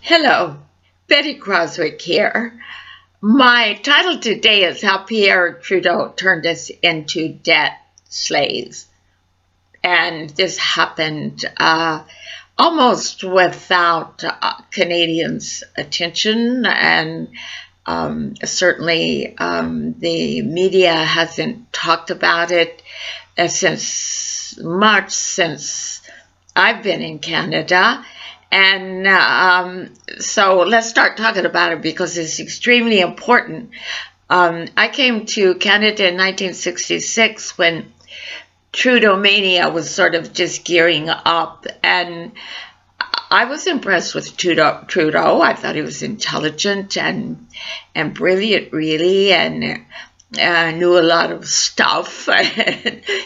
Hello, Betty Croswick here. My title today is How Pierre Trudeau Turned Us into Debt Slaves. And this happened almost without Canadians' attention, and certainly the media hasn't talked about it since I've been in Canada. And so let's start talking about it because it's extremely important. I came to Canada in 1966 when Trudeau mania was sort of just gearing up, and I was impressed with Trudeau. I thought he was intelligent and brilliant, really, and knew a lot of stuff.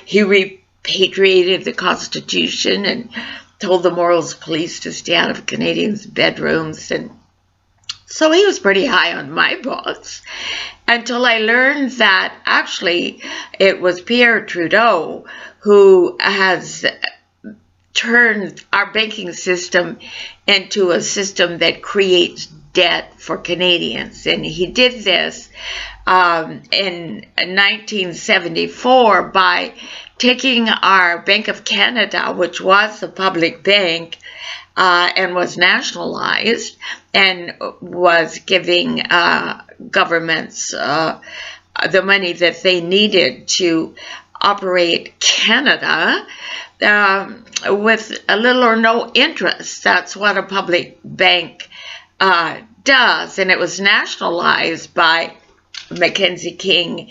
He repatriated the Constitution and told the Morals Police to stay out of Canadians' bedrooms, and so he was pretty high on my books until I learned that actually it was Pierre Trudeau who has turned our banking system into a system that creates debt for Canadians. And he did this in 1974 by taking our Bank of Canada, which was a public bank, and was nationalized and was giving governments the money that they needed to operate Canada with a little or no interest. That's what a public bank does. And it was nationalized by Mackenzie King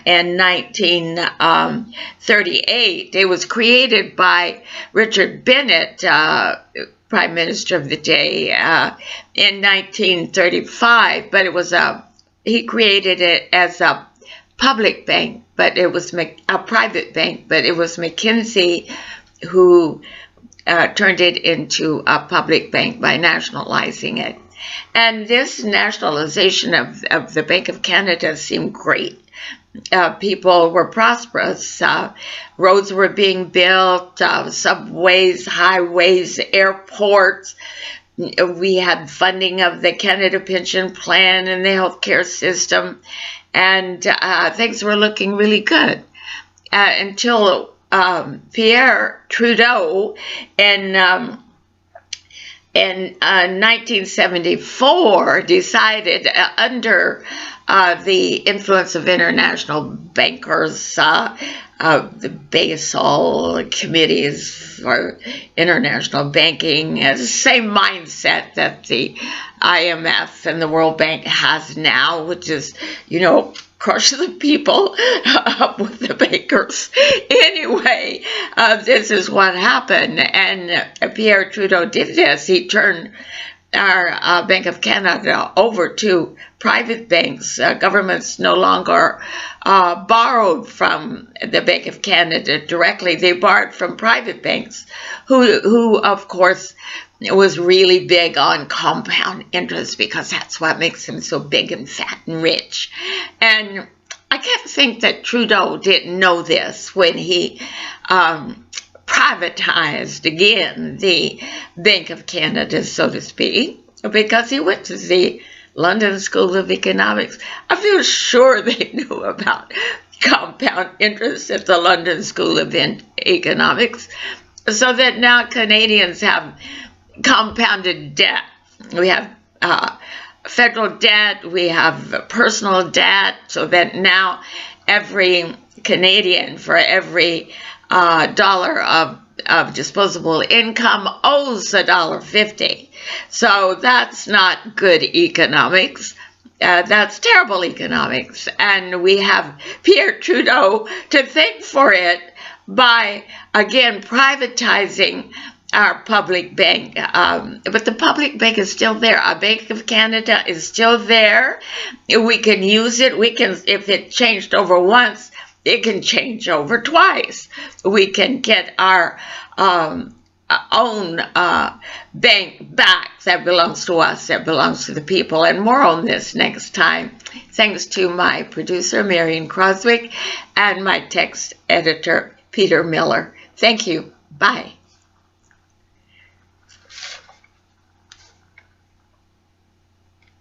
in 1938. It was created by Richard Bennett, Prime Minister of the day, in 1935, but he created it as a public bank, but it was a private bank, but it was Mackenzie who turned it into a public bank by nationalizing it. And this nationalization of the Bank of Canada seemed great. People were prosperous. Roads were being built, subways, highways, airports. We had funding of the Canada Pension Plan and the healthcare system, and things were looking really good until Pierre Trudeau in 1974 decided, under the influence of international bankers, the Basel committees for international banking, the same mindset that the IMF and the World Bank has now, which is, crush the people with the bankers. Anyway, this is what happened, and Pierre Trudeau did this. He turned our Bank of Canada over to private banks. Governments no longer borrowed from the Bank of Canada directly. They borrowed from private banks, who of course, was really big on compound interest because that's what makes them so big and fat and rich. And I can't think that Trudeau didn't know this when he privatized again the Bank of Canada, so to speak, because he went to the London School of Economics. I feel sure they knew about compound interest at the London School of Economics, so that now Canadians have compounded debt. We have federal debt, we have personal debt, so that now every Canadian, for every dollar of disposable income, owes $1.50. So that's not good economics. That's terrible economics. And we have Pierre Trudeau to thank for it by, again, privatizing our public bank. But the public bank is still there. Our Bank of Canada is still there. We can use it. We can, if it changed over once, it can change over twice. We can get our own bank back that belongs to us, that belongs to the people. And more on this next time. Thanks to my producer, Marion Croswick, and my text editor, Peter Miller. Thank you. Bye.